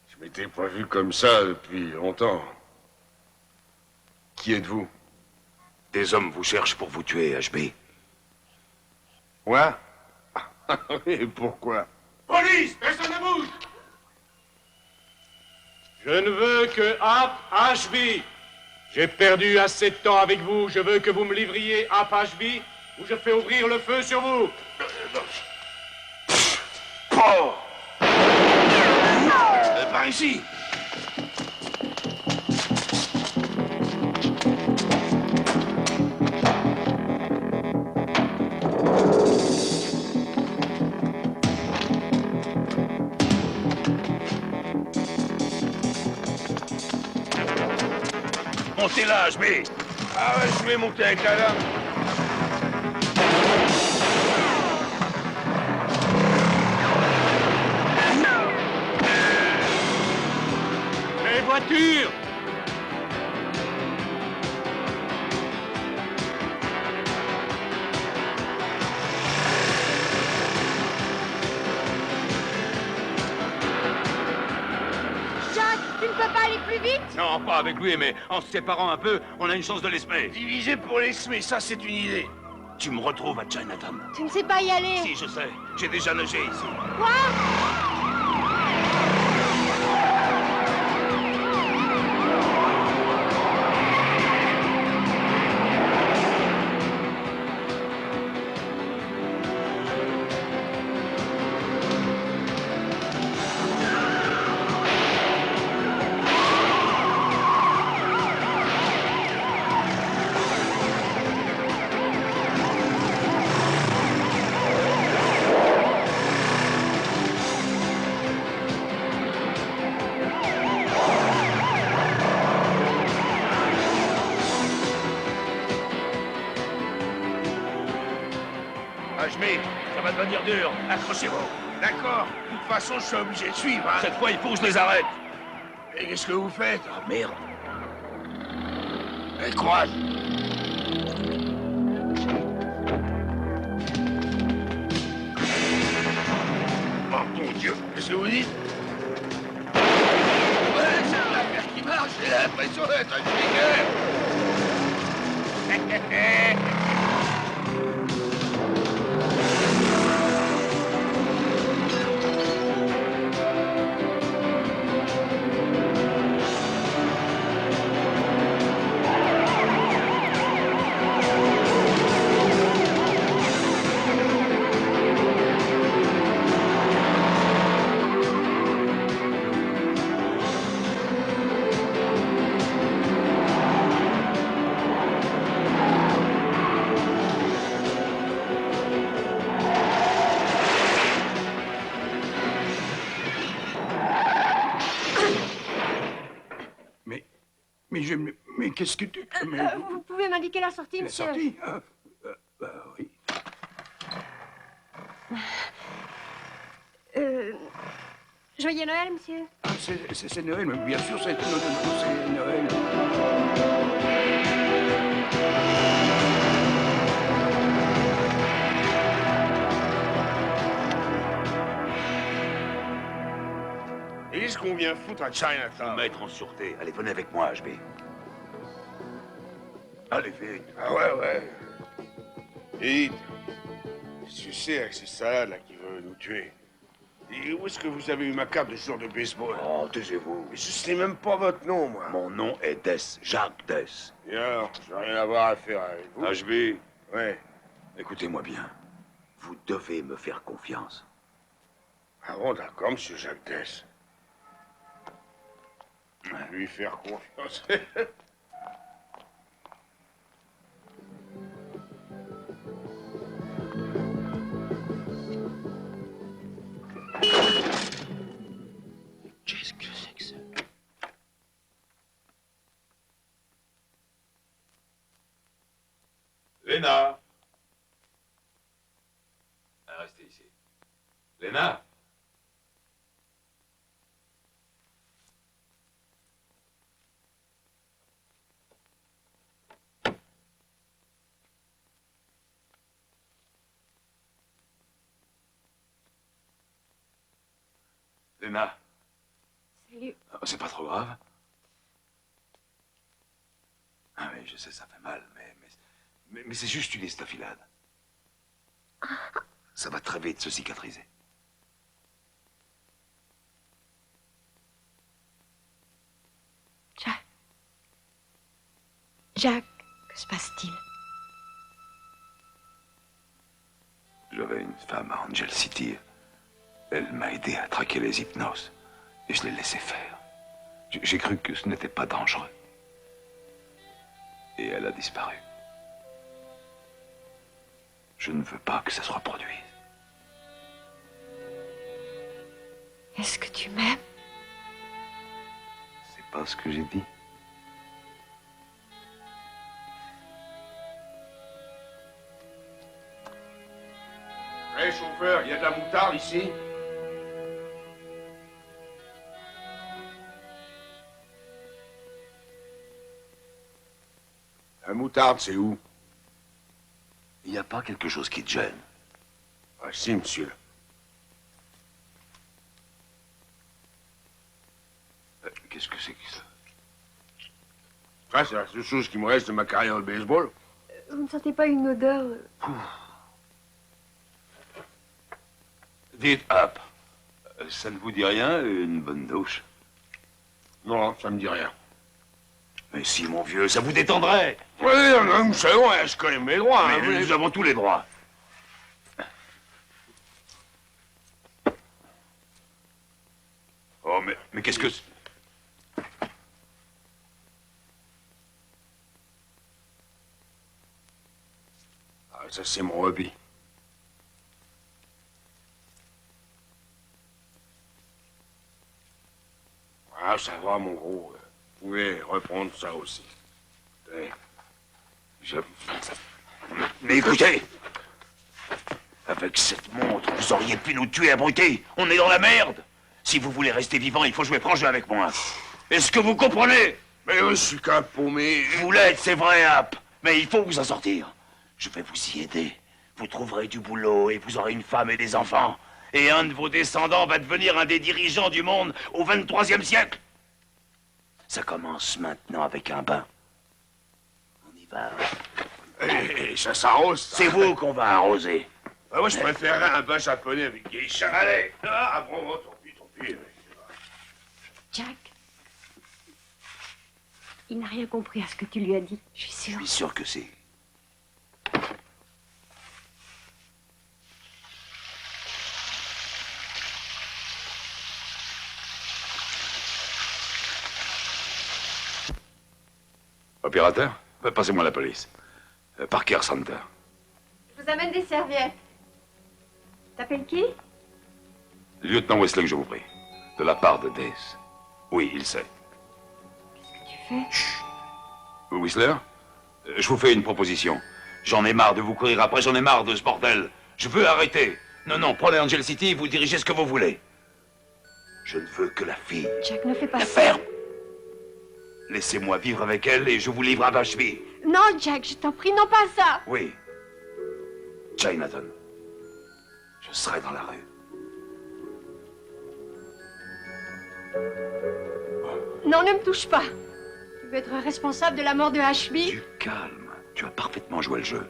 Je m'étais pas vu comme ça depuis longtemps. Qui êtes-vous? Des hommes vous cherchent pour vous tuer, HB. Quoi? Et pourquoi? Police! Personne ne bouge! Je ne veux que HB. J'ai perdu assez de temps avec vous. Je veux que vous me livriez HB ou je fais ouvrir le feu sur vous. Oh! Par ici! Montez là, HB! Ah ouais, je vais monter avec la lame. Les voitures! Jack, tu ne peux pas aller plus vite? Non, pas avec lui, mais en se séparant un peu, on a une chance de l'esmer. Diviser pour l'esmer, ça c'est une idée. Tu me retrouves à Chinatown. Tu ne sais pas y aller. Si, je sais. J'ai déjà nagé ici. Quoi? HB, ça va devenir dur. Accrochez-vous. D'accord. De toute façon, je suis obligé de suivre, hein. Cette fois, il faut que je les arrête. Et qu'est-ce que vous faites? Ah, merde. Eh, courage. Oh mon Dieu, qu'est-ce que vous dites? Ouais, c'est la paire qui marche, j'ai l'impression d'être un trigger. Mais qu'est-ce que tu... Vous pouvez m'indiquer la sortie, La monsieur? sortie oui. Joyeux Noël, monsieur. Ah, c'est Noël, mais bien sûr, c'est Noël. Et qu'est-ce qu'on vient foutre à Chinatown? Mettre en sûreté. Allez, venez avec moi, HB. Allez, vite. Ah ouais. Et tu sais, avec ces salades là qui veulent nous tuer. Et où est-ce que vous avez eu ma carte de joueur de baseball? Oh, taisez-vous. Mais je sais même pas votre nom, moi. Mon nom est Death, Jacques Death. Et alors, j'ai rien à voir à faire avec vous. HB, Ouais. écoutez-moi bien. Vous devez me faire confiance. Ah bon, d'accord, monsieur Jacques Dess. Lui faire confiance. Qu'est-ce que c'est que ça? Léna. Restez ici. Léna. Léna. Salut. C'est pas trop grave. Ah oui, je sais, ça fait mal, mais c'est juste une estafilade. Ça va très vite se cicatriser. Jack. Jack, que se passe-t-il? J'avais une femme à Angel City. Elle m'a aidé à traquer les hypnoses. Et je l'ai laissé faire. J'ai cru que ce n'était pas dangereux. Et elle a disparu. Je ne veux pas que ça se reproduise. Est-ce que tu m'aimes? C'est pas ce que j'ai dit. Hé, chauffeur, il y a de la moutarde ici? La moutarde, c'est où? Il n'y a pas quelque chose qui te gêne. Ah si, monsieur. Qu'est-ce que c'est que ça? Ça, c'est la seule chose qui me reste de ma carrière de baseball. Vous ne sentez pas une odeur? Dites, hop. Ça ne vous dit rien, une bonne douche? Non, ça me dit rien. Mais si, mon vieux, ça vous détendrait. Oui, non, c'est vrai, je connais mes droits. Mais hein, nous avons tous les droits. Oh, mais qu'est-ce que... Ah, ça, c'est mon hobby. Ah, ça va, mon gros. Vous pouvez reprendre ça aussi. Mais écoutez, avec cette montre, vous auriez pu nous tuer abrutis. On est dans la merde. Si vous voulez rester vivant, il faut jouer franc jeu avec moi. Est-ce que vous comprenez? Mais je suis qu'un paumé. Vous l'êtes, c'est vrai, Hap. Mais il faut vous en sortir. Je vais vous y aider. Vous trouverez du boulot et vous aurez une femme et des enfants. Et un de vos descendants va devenir un des dirigeants du monde au 23e siècle. Ça commence maintenant avec un bain. On y va. Et ça s'arrose. C'est vous qu'on va arroser. Ah, moi, je préférerais un bain japonais avec geisha. Allez, ah, bon, tant pis. Jack. Il n'a rien compris à ce que tu lui as dit, je suis sûre. Je suis sûr que si. Opérateur, passez-moi la police. Parker Center. Je vous amène des serviettes. T'appelles qui? Lieutenant Westlake, je vous prie. De la part de Dace. Oui, il sait. Qu'est-ce que tu fais? Whistler, je vous fais une proposition. J'en ai marre de vous courir après, j'en ai marre de ce bordel. Je veux arrêter. Non, prenez Angel City, vous dirigez ce que vous voulez. Je ne veux que la fille. Jack, ne fais pas La ça. ferme. Laissez-moi vivre avec elle et je vous livre à Bashby. Non, Jack, je t'en prie, non pas ça. Oui. Chinatown. Je serai dans la rue. Non, ne me touche pas. Tu veux être responsable de la mort de Ashby? Du calme. Tu as parfaitement joué le jeu.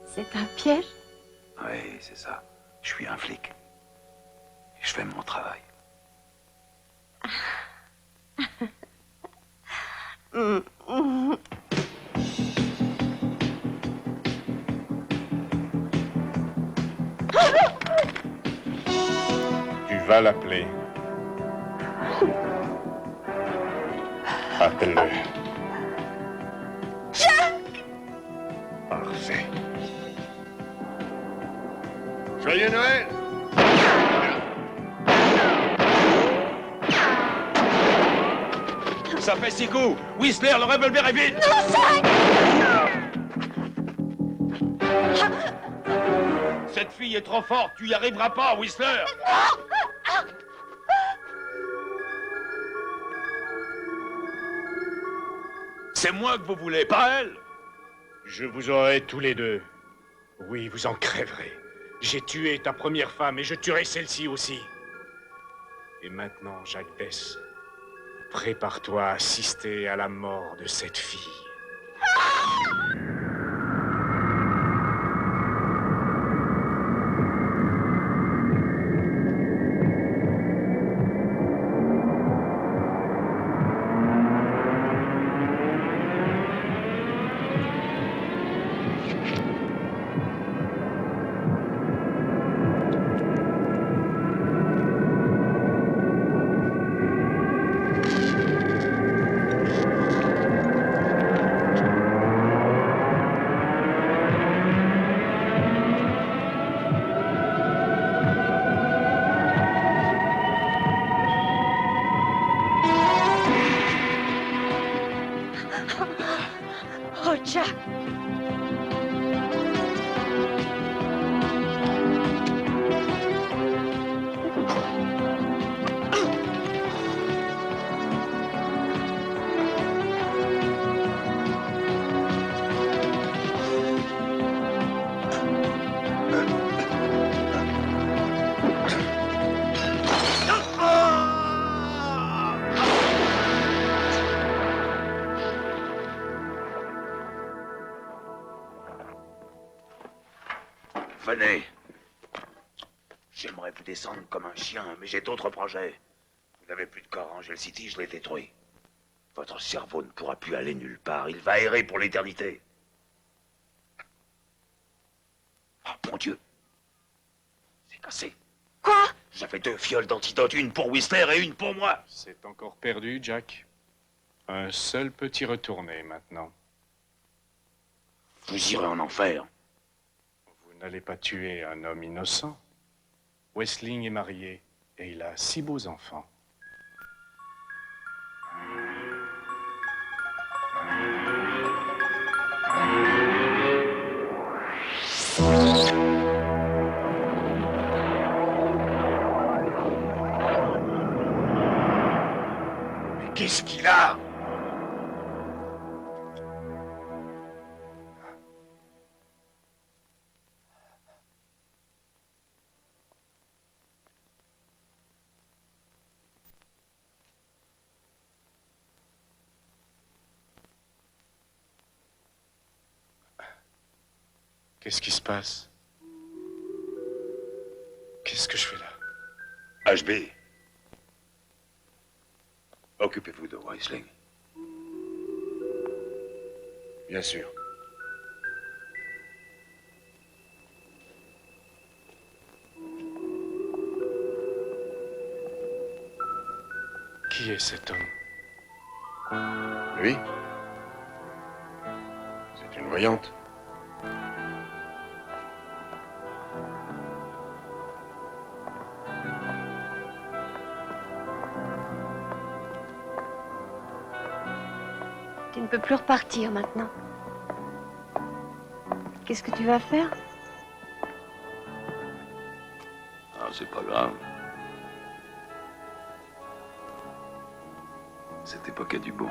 C'est un piège? Oui, c'est ça. Je suis un flic. Et je fais mon travail. Tu vas l'appeler. Appelle-le. Jack! Parfait. Joyeux Noël! Ça fait 6 coups. Whistler, le revolver est vide. Cette fille est trop forte. Tu y arriveras pas, Whistler. C'est moi que vous voulez, pas elle. Je vous aurai tous les deux. Oui, vous en crèverez. J'ai tué ta première femme et je tuerai celle-ci aussi. Et maintenant, Jacques Bess, prépare-toi à assister à la mort de cette fille. Oh, Jack. Venez. J'aimerais vous descendre comme un chien, mais j'ai d'autres projets. Vous n'avez plus de corps, Angel City, je l'ai détruit. Votre cerveau ne pourra plus aller nulle part. Il va errer pour l'éternité. Oh, mon Dieu. C'est cassé. Quoi? J'avais 2 fioles d'antidote, une pour Whistler et une pour moi. C'est encore perdu, Jack. Un seul petit retourné maintenant. Vous irez en enfer. Vous n'allez pas tuer un homme innocent. Wessling est marié et il a 6 beaux enfants. Mais qu'est-ce qu'il a? Qu'est-ce qui se passe? Qu'est-ce que je fais là? HB. Occupez-vous de Wessling. Bien sûr. Qui est cet homme? Lui? C'est une voyante. Tu ne peux plus repartir maintenant. Qu'est-ce que tu vas faire? Ah, c'est pas grave. Cette époque a du bon.